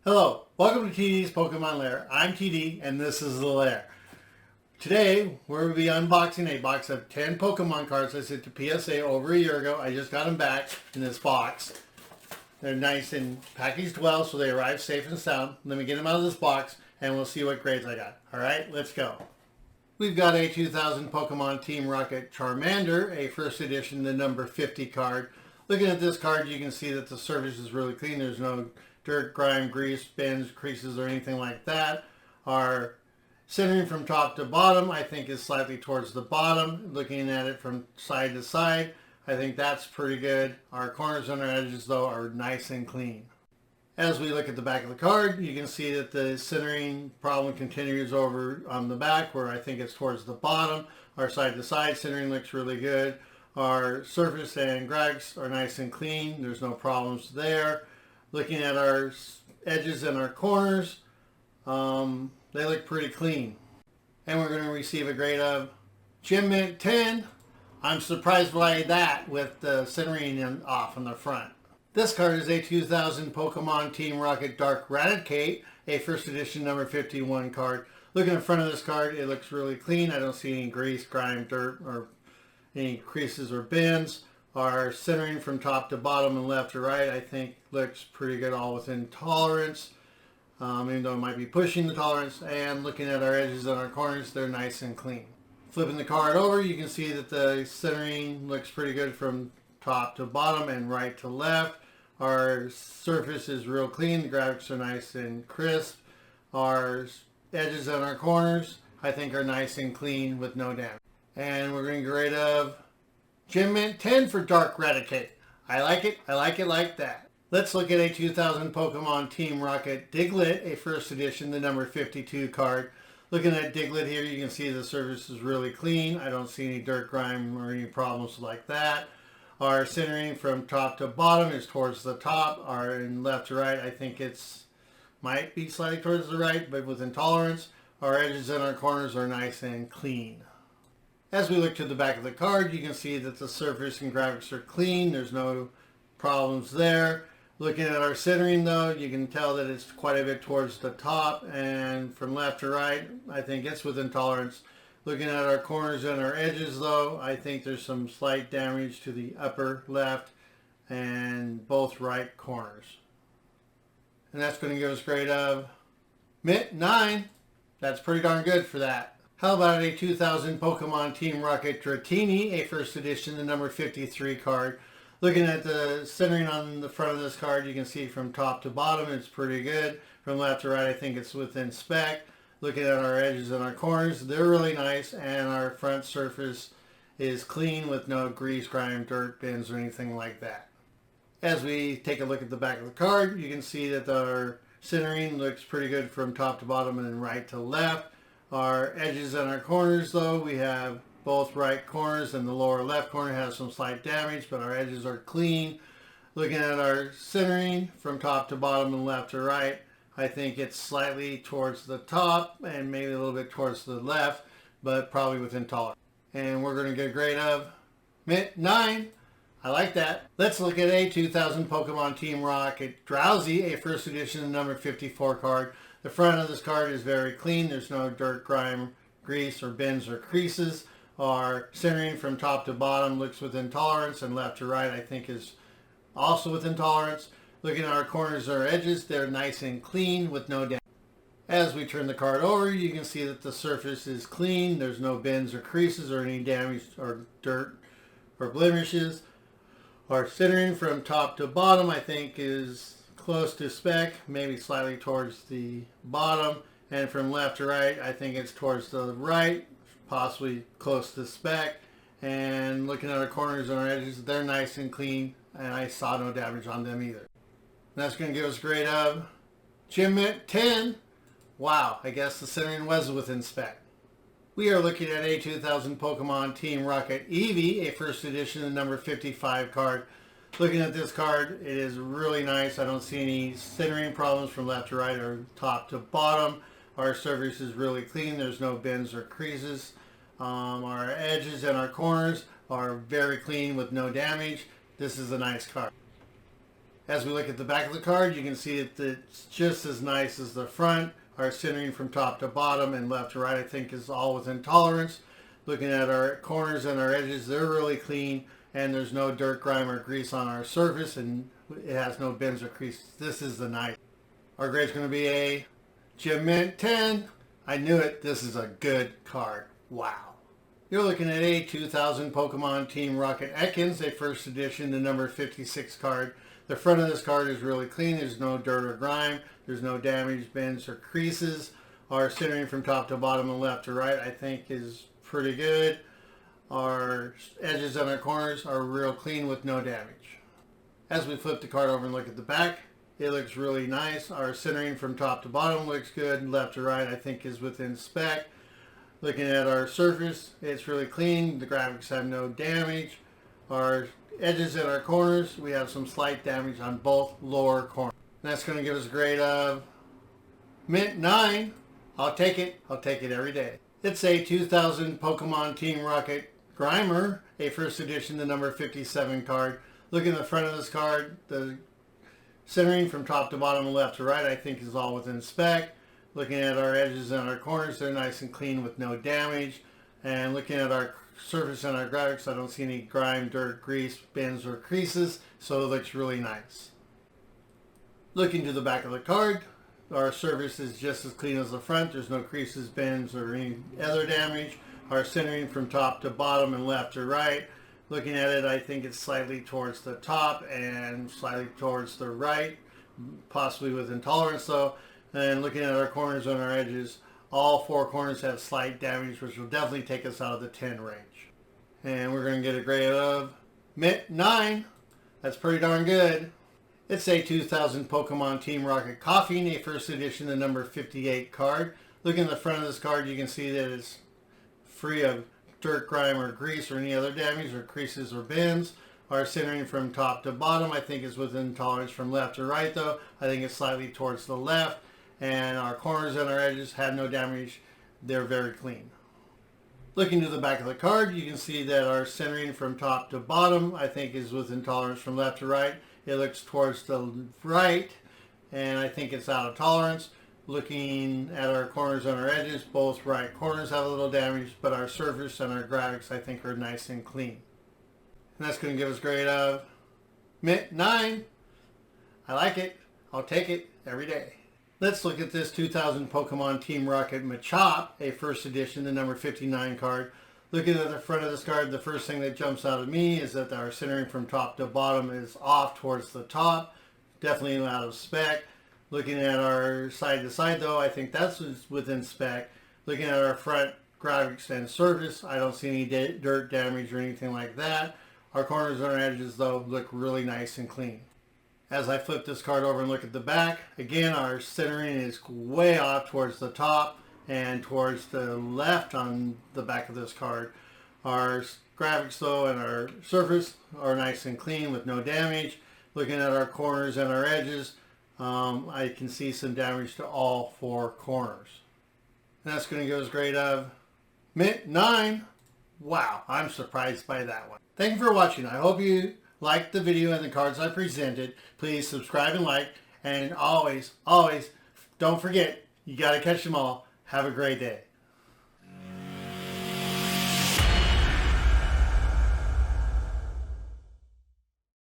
Hello, welcome to TD's Pokemon Lair. I'm TD and this is the Lair. Today we're going to be unboxing a box of 10 Pokemon cards I sent to PSA over a year ago. I just got them back in this box. They're nice and packaged well, so they arrive safe and sound. Let me get them out of this box and we'll see what grades I got. Alright, let's go. We've got a 2000 Pokemon Team Rocket Charmander, a first edition, the number 50 card. Looking at this card, you can see that the surface is really clean. There's no dirt, grime, grease, bends, creases, or anything like that. Our centering from top to bottom, I think, is slightly towards the bottom. Looking at it from side to side, I think that's pretty good. Our corners and our edges, though, are nice and clean. As we look at the back of the card, you can see that the centering problem continues over on the back, where I think it's towards the bottom. Our side to side centering looks really good. Our surface and graphics are nice and clean. There's no problems there. Looking at our edges and our corners, they look pretty clean. And we're going to receive a grade of Gem Mint 10. I'm surprised by that with the centering off on the front. This card is a 2000 Pokemon Team Rocket Dark Raticate, a first edition number 51 card. Looking in front of this card, it looks really clean. I don't see any grease, grime, dirt, or any creases or bends. Our centering from top to bottom and left to right, I think, looks pretty good, all within tolerance, even though it might be pushing the tolerance. And looking at our edges and our corners, they're nice and clean. Flipping the card over, you can see that the centering looks pretty good from top to bottom and right to left. Our surface is real clean. The graphics are nice and crisp. Our edges and our corners, I think, are nice and clean with no damage. And we're going to grade of Gem Mint 10 for Dark Raticate. I like it like that. Let's look at a 2000 Pokemon Team Rocket Diglett, a first edition, the number 52 card. Looking at Diglett here, you can see the surface is really clean. I don't see any dirt, grime, or any problems like that. Our centering from top to bottom is towards the top. Our in left to right, I think it's might be slightly towards the right, but within tolerance. Our edges and our corners are nice and clean. As we look to the back of the card, you can see that the surface and graphics are clean. There's no problems there. Looking at our centering, though, you can tell that it's quite a bit towards the top, and from left to right, I think it's within tolerance. Looking at our corners and our edges, though, I think there's some slight damage to the upper left and both right corners. And that's going to give us a grade of Mint 9. That's pretty darn good for that. How about a 2000 Pokemon Team Rocket Dratini, a first edition, the number 53 card. Looking at the centering on the front of this card, you can see from top to bottom it's pretty good. From left to right, I think it's within spec. Looking at our edges and our corners, they're really nice, and our front surface is clean with no grease, grime, dirt, bends, or anything like that. As we take a look at the back of the card, you can see that our centering looks pretty good from top to bottom and right to left. Our edges and our corners, though, we have both right corners, and the lower left corner has some slight damage, but our edges are clean. Looking at our centering from top to bottom and left to right, I think it's slightly towards the top and maybe a little bit towards the left, but probably within tolerance. And we're going to get a grade of Mint 9. I like that. Let's look at a 2000 Pokemon Team Rocket Drowzee, a first edition number 54 card. The front of this card is very clean. There's no dirt, grime, grease, or bends or creases. Our centering from top to bottom looks within tolerance, and left to right I think is also within tolerance. Looking at our corners or edges, they're nice and clean with no damage. As we turn the card over, you can see that the surface is clean. There's no bends or creases or any damage or dirt or blemishes. Our centering from top to bottom I think is close to spec, maybe slightly towards the bottom, and from left to right I think it's towards the right, possibly close to spec. And looking at our corners and our edges, they're nice and clean, and I saw no damage on them either. And that's going to give us a grade of Gem Mint 10. Wow, I guess the centering was within spec. We are looking at a 2000 Pokemon Team Rocket Eevee, a first edition, the number 55 card. Looking at this card, it is really nice. I don't see any centering problems from left to right or top to bottom. Our surface is really clean. There's no bends or creases. Our edges and our corners are very clean with no damage. This is a nice card. As we look at the back of the card, you can see that it's just as nice as the front. Our centering from top to bottom and left to right, I think, is all within tolerance. Looking at our corners and our edges, they're really clean, and there's no dirt, grime, or grease on our surface, and it has no bends or creases. This is the nice. Our grade's going to be a Gem Mint 10. I knew it. This is a good card. Wow. You're looking at a 2000 Pokemon Team Rocket Ekans, a first edition, the number 56 card. The front of this card is really clean. There's no dirt or grime. There's no damage, bends, or creases. Our centering from top to bottom and left to right, I think, is pretty good. Our edges and our corners are real clean with no damage. As we flip the card over and look at the back, it looks really nice. Our centering from top to bottom looks good. Left to right, I think, is within spec. Looking at our surface, it's really clean. The graphics have no damage. Our edges and our corners, we have some slight damage on both lower corners. And that's going to give us a grade of Mint 9. I'll take it. I'll take it every day. It's a 2000 Pokemon Team Rocket Grimer, a first edition, the number 57 card. Looking at the front of this card, the centering from top to bottom and left to right, I think, is all within spec. Looking at our edges and our corners, they're nice and clean with no damage. And looking at our surface and our graphics, I don't see any grime, dirt, grease, bends, or creases, so it looks really nice. Looking to the back of the card, our surface is just as clean as the front. There's no creases, bends, or any other damage. Our centering from top to bottom and left to right. Looking at it, I think it's slightly towards the top and slightly towards the right, possibly with intolerance though. And looking at our corners and our edges, all four corners have slight damage, which will definitely take us out of the 10 range. And we're going to get a grade of Mint 9. That's pretty darn good. It's a 2000 Pokemon Team Rocket Coughing, a first edition, the number 58 card. Looking at the front of this card, you can see that it's free of dirt, grime, or grease, or any other damage, or creases, or bends. Our centering from top to bottom, I think, is within tolerance. From left to right, though, I think it's slightly towards the left. And our corners and our edges have no damage. They're very clean. Looking to the back of the card, you can see that our centering from top to bottom, I think, is within tolerance. From left to right, it looks towards the right, and I think it's out of tolerance. Looking at our corners and our edges, both right corners have a little damage, but our surface and our graphics, I think, are nice and clean. And that's going to give us a grade of Mint 9. I like it. I'll take it every day. Let's look at this 2000 Pokemon Team Rocket Machop, a first edition, the number 59 card. Looking at the front of this card, the first thing that jumps out at me is that our centering from top to bottom is off towards the top. Definitely out of spec. Looking at our side to side, though, I think that's within spec. Looking at our front graphics and surface, I don't see any dirt damage or anything like that. Our corners and our edges, though, look really nice and clean. As I flip this card over and look at the back, again, our centering is way off towards the top and towards the left on the back of this card. Our graphics, though, and our surface are nice and clean with no damage. Looking at our corners and our edges, I can see some damage to all four corners. And that's going to give us a grade of Mint 9. Wow, I'm surprised by that one. Thank you for watching. I hope you liked the video and the cards I presented. Please subscribe and like. And always, always, don't forget, you got to catch them all. Have a great day.